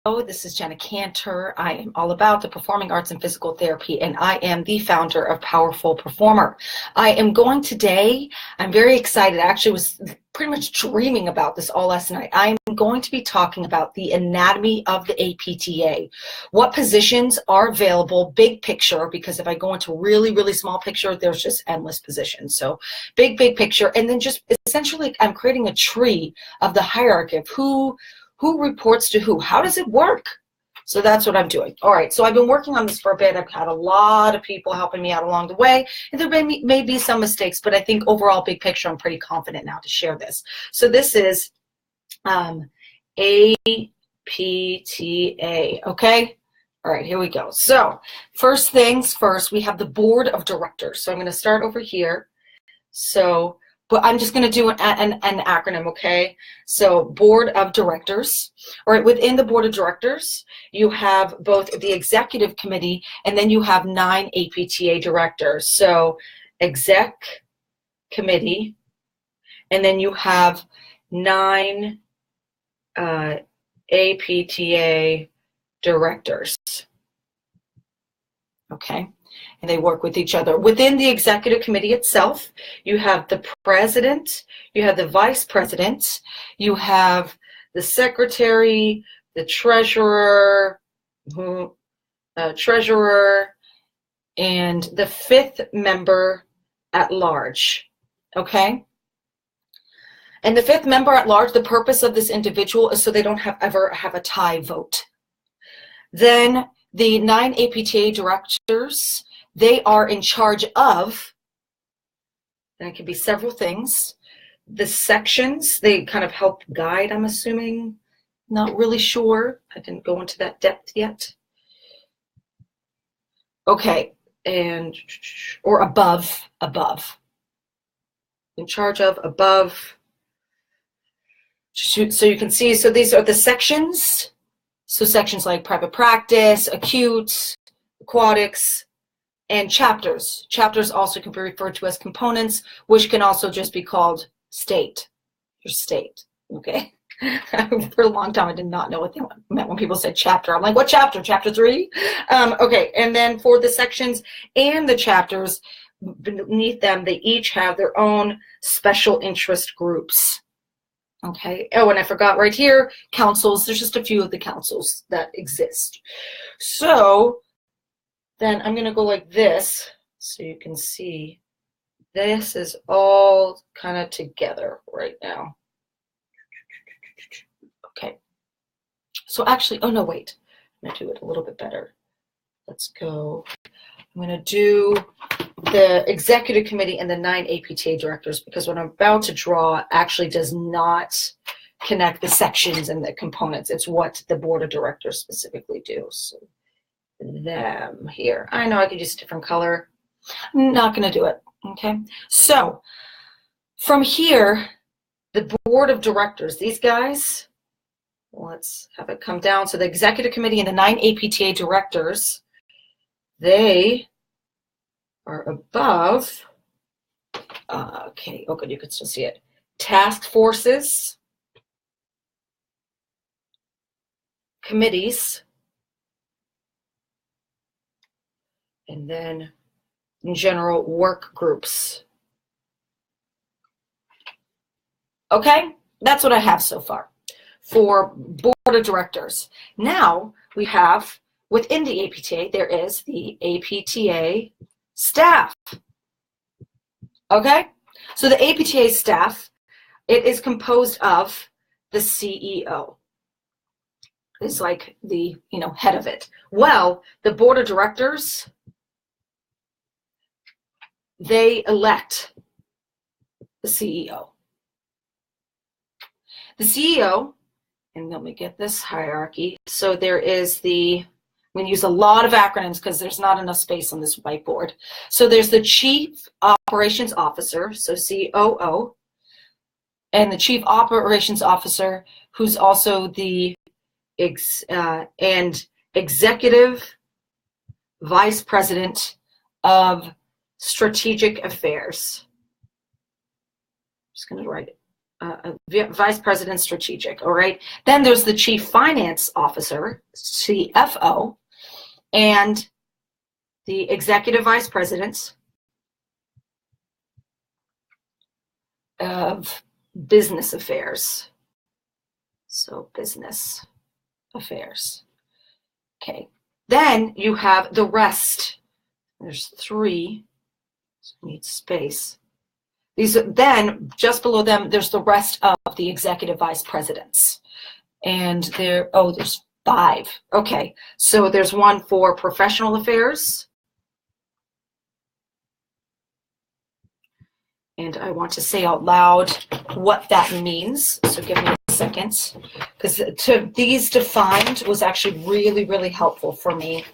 This is Jenna Cantor. I am all about the performing arts and physical therapy, and I am the founder of Powerful Performer. I am going today, I'm very excited. I actually was pretty much dreaming about this all last night. I'm going to be talking about the anatomy of the APTA, what positions are available, big picture, because if I go into really, really small picture, there's just endless positions. So big picture, and then just essentially I'm creating a tree of the hierarchy of who reports to who? How does it work? So that's what I'm doing. All right, so I've been working on this for a bit. I've had a lot of people helping me out along the way, and there may be some mistakes, but I think overall, big picture, I'm pretty confident now to share this. So this is APTA, okay? All right, here we go. So first things first, we have the board of directors. So I'm going to start over here. So but I'm just going to do an acronym, okay? So board of directors. All right, within the board of directors, you have both the executive committee and then you have 9 APTA directors. So exec committee, and then you have 9 APTA directors, okay? And they work with each other. Within the executive committee itself, you have the president, you have the vice president, you have the secretary, the treasurer, and the 5th member at large, okay? And the 5th member at large, the purpose of this individual is so they don't ever have a tie vote. Then the 9 APTA directors, they are in charge of, and it can be several things, the sections. They kind of help guide, I'm assuming. Not really sure. I didn't go into that depth yet. Okay, or above. In charge of, above. So you can see, so these are the sections. So sections like private practice, acute, aquatics, and chapters. Chapters also can be referred to as components, which can also just be called state, your state, okay? For a long time, I did not know what they meant when people said chapter. I'm like, what chapter? Chapter 3? Okay, and then for the sections and the chapters, beneath them, they each have their own special interest groups. Okay, oh, and I forgot right here, councils. There's just a few of the councils that exist. So then I'm going to go like this so you can see this is all kind of together right now. Okay. So actually, oh no, wait. I'm going to do it a little bit better. Let's go. I'm going to do the executive committee and the 9 APTA directors because what I'm about to draw actually does not connect the sections and the components. It's what the board of directors specifically do. So them here. I know I could use a different color. I'm not going to do it. Okay. So from here, the board of directors, these guys, let's have it come down. So the executive committee and the 9 APTA directors, they are above, okay, oh good, you can still see it. Task forces, committees, and then in general work groups. Okay, that's what I have so far for board of directors. Now we have within the APTA, there is the APTA staff. Okay, so the APTA staff, it is composed of the CEO. It's like the head of it. Well, the board of directors, they elect the CEO. The CEO, and let me get this hierarchy. So there is I'm going to use a lot of acronyms because there's not enough space on this whiteboard. So there's the Chief Operations Officer, so COO, and the Chief Operations Officer, who's also the Executive Vice President of Strategic Affairs. I'm just going to write it Vice President Strategic, all right? Then there's the Chief Finance Officer, CFO, and the Executive Vice Presidents of Business Affairs. So business affairs. Okay. Then you have the rest. There's 3. So I need space. These then just below them, there's the rest of the executive vice presidents. And there's 5. Okay. So there's one for professional affairs. And I want to say out loud what that means. So give me a second. Because these defined was actually really, really helpful for me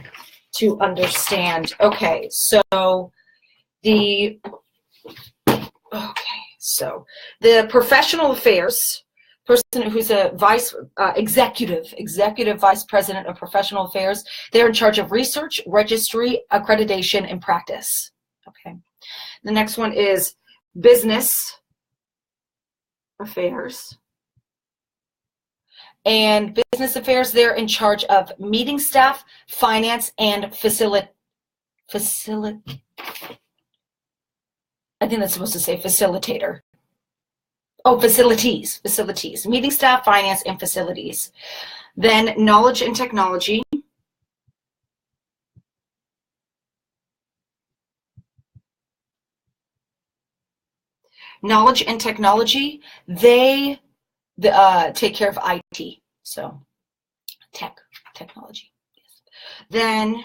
to understand. Okay, so the professional affairs person who's a executive vice president of professional affairs, they're in charge of research, registry, accreditation, and practice. Okay. The next one is business affairs. And business affairs, they're in charge of meeting staff, finance, and I think that's supposed to say facilitator. Oh, facilities, meeting staff, finance, and facilities. Then knowledge and technology. Knowledge and technology, they take care of IT, so technology. Yes. Then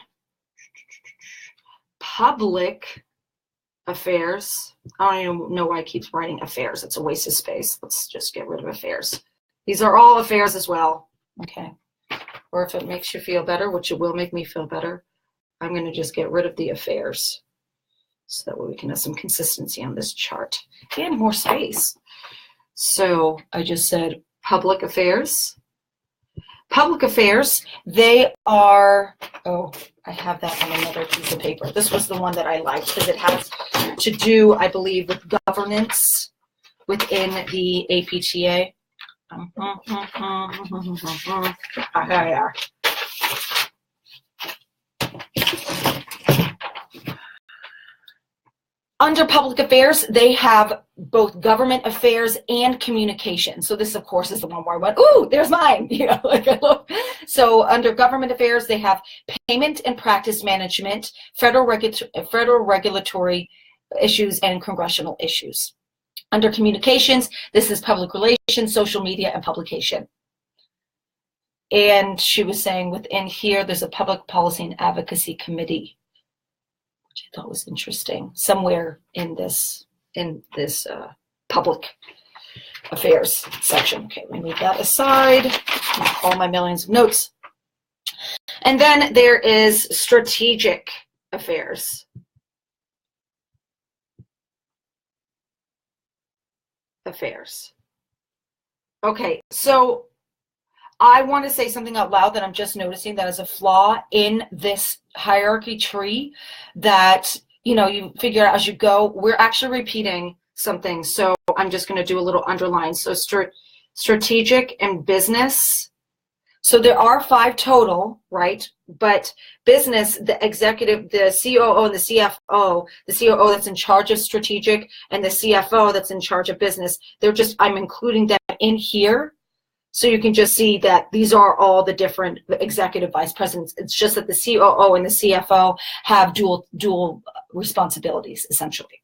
public affairs. I don't even know why it keeps writing affairs. It's a waste of space. Let's just get rid of affairs. These are all affairs as well. Okay. Or if it makes you feel better, which it will make me feel better, I'm going to just get rid of the affairs so that way we can have some consistency on this chart and more space. So I just said public affairs. Public affairs, they are, oh, I have that on another piece of paper. This was the one that I liked because it has to do, I believe, with governance within the APTA. Here we are. Under public affairs, they have both government affairs and communication. So this, of course, is the one where I went, ooh, there's mine. You know, like I love. So under government affairs, they have payment and practice management, federal regulatory issues, and congressional issues. Under communications, this is public relations, social media, and publication. And she was saying within here, there's a public policy and advocacy committee, which I thought was interesting, somewhere in this public affairs section. Okay, let me move that aside. All my millions of notes. And then there is strategic affairs. Okay, so I want to say something out loud that I'm just noticing that is a flaw in this hierarchy tree that, you know, you figure out as you go. We're actually repeating something. So I'm just going to do a little underline. So strategic and business. So there are 5 total, right? But business, the executive, the COO and the CFO, the COO that's in charge of strategic and the CFO that's in charge of business, they're just, I'm including them in here. So you can just see that these are all the different executive vice presidents. It's just that the COO and the CFO have dual responsibilities, essentially.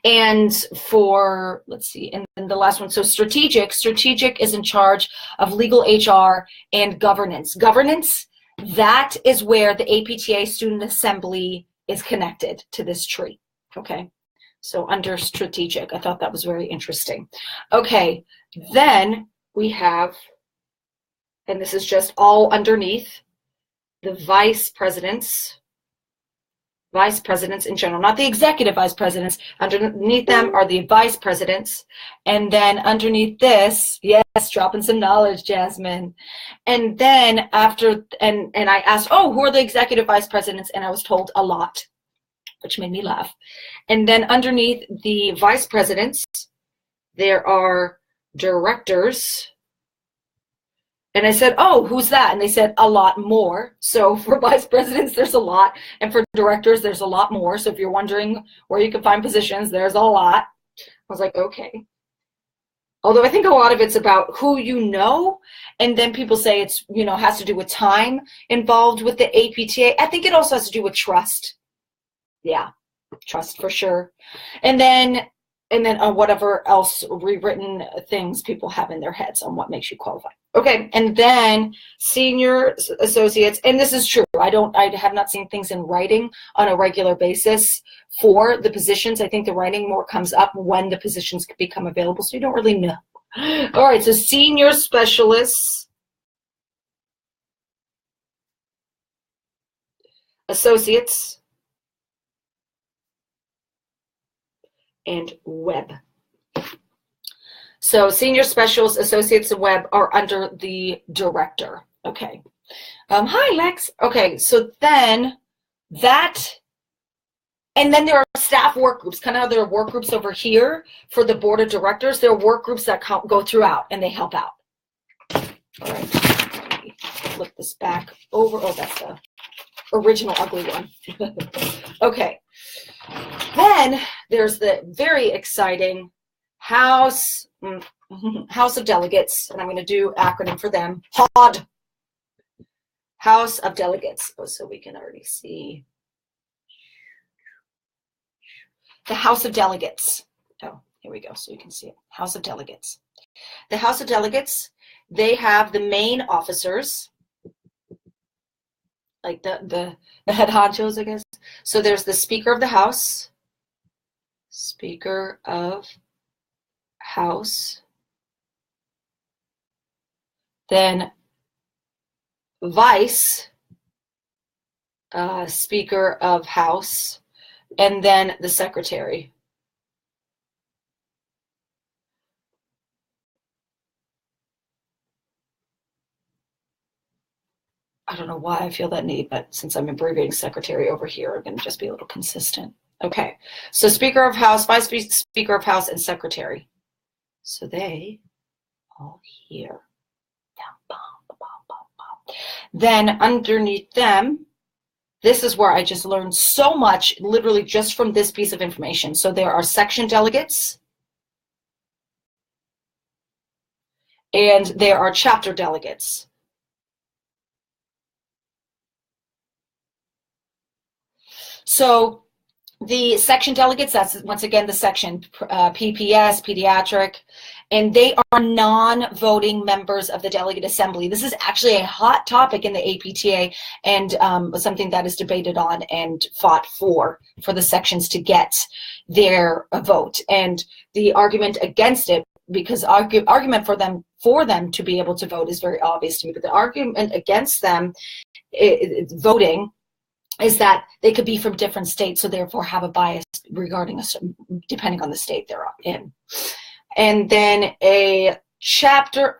And for, let's see, and then the last one, so strategic is in charge of legal, HR, and governance. Governance, that is where the APTA Student Assembly is connected to this tree, okay? So under strategic, I thought that was very interesting. Okay, then we have, and this is just all underneath, the vice presidents in general, not the executive vice presidents. Underneath them are the vice presidents. And then underneath this, yes, dropping some knowledge, Jasmine. And then after, and I asked, oh, who are the executive vice presidents? And I was told a lot, which made me laugh. And then underneath the vice presidents, there are directors. And I said, oh, who's that? And they said, a lot more. So for vice presidents, there's a lot. And for directors, there's a lot more. So if you're wondering where you can find positions, there's a lot. I was like, okay. Although I think a lot of it's about who you know. And then people say it's, you know, has to do with time involved with the APTA. I think it also has to do with trust. Yeah, trust for sure. And then whatever else rewritten things people have in their heads on what makes you qualified. Okay, and then senior associates, and this is true. I have not seen things in writing on a regular basis for the positions. I think the writing more comes up when the positions become available, so you don't really know. All right, so senior specialists, associates, and web. So senior specialists, associates, and web are under the director. Okay. Hi, Lex. Okay, so then that, and then there are staff work groups, kind of how there are work groups over here for the board of directors. There are work groups that go throughout and they help out. All right, let me flip this back over. Oh, that's the original ugly one. Okay. Then there's the very exciting House of Delegates, and I'm going to do acronym for them. HOD. House of Delegates. Oh, so we can already see the House of Delegates. Oh, here we go. So you can see it. House of Delegates. The House of Delegates, they have the main officers, like the head honchos, I guess. So there's the Speaker of the House, Speaker of House, then Vice Speaker of House, and then the Secretary. I don't know why I feel that need, but since I'm abbreviating secretary over here, I'm going to just be a little consistent. Okay, so Speaker of House, Vice Speaker of House, and Secretary. So they all here. Then underneath them, this is where I just learned so much, literally just from this piece of information. So there are section delegates, and there are chapter delegates. So the section delegates, that's once again the section PPS, pediatric, and they are non-voting members of the delegate assembly. This is actually a hot topic in the APTA and something that is debated on and fought for the sections to get their vote. And the argument against it, because argument for them to be able to vote is very obvious to me, but the argument against them voting is that they could be from different states, so therefore have a bias regarding depending on the state they're in. And then a chapter,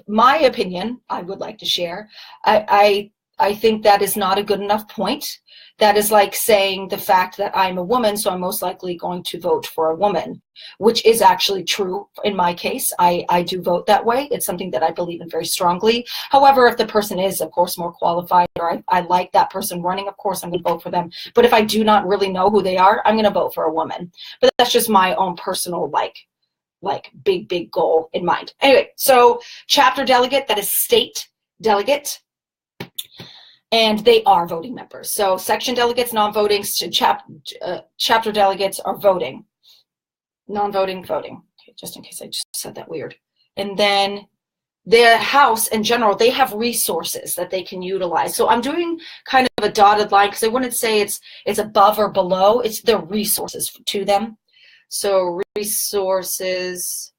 my opinion, I would like to share. I think that is not a good enough point. That is like saying the fact that I'm a woman, so I'm most likely going to vote for a woman, which is actually true in my case. I do vote that way. It's something that I believe in very strongly. However, if the person is, of course, more qualified, or I like that person running, of course, I'm going to vote for them. But if I do not really know who they are, I'm going to vote for a woman. But that's just my own personal, like big goal in mind. Anyway, so chapter delegate, that is state delegate. And they are voting members. So section delegates, non-voting, chapter delegates are voting. Non-voting, voting. Okay, just in case I just said that weird. And then the House in general, they have resources that they can utilize. So I'm doing kind of a dotted line because I wouldn't say it's above or below. It's the resources to them. So resources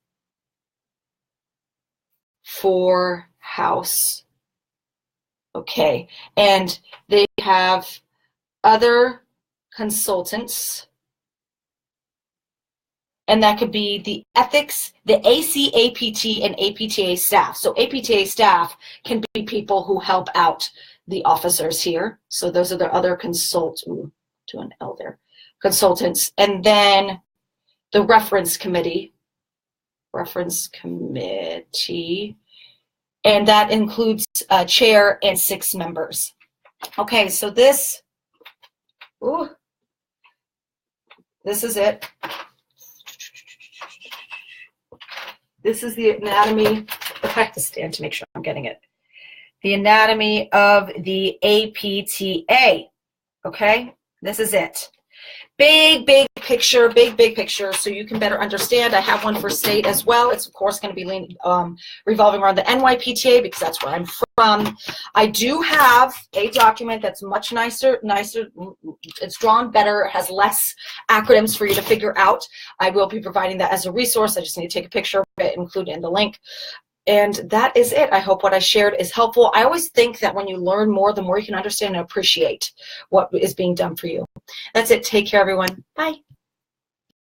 for House. Okay, and they have other consultants, and that could be the ethics, the ACAPT, and APTA staff. So APTA staff can be people who help out the officers here. So those are the other consultants. Do an L there. Consultants, and then the reference committee. reference committee, and that includes a chair and 6 members. Okay, so this is it. This is the anatomy. I have to stand to make sure I'm getting it. The anatomy of the APTA. Okay, this is it. Big picture, big picture, so you can better understand. I have one for state as well. It's of course going to be revolving around the NYPTA because that's where I'm from. I do have a document that's much nicer. It's drawn better, it has less acronyms for you to figure out. I will be providing that as a resource. I just need to take a picture of it, include it in the link. And that is it. I hope what I shared is helpful. I always think that when you learn more, the more you can understand and appreciate what is being done for you. That's it. Take care, everyone. Bye.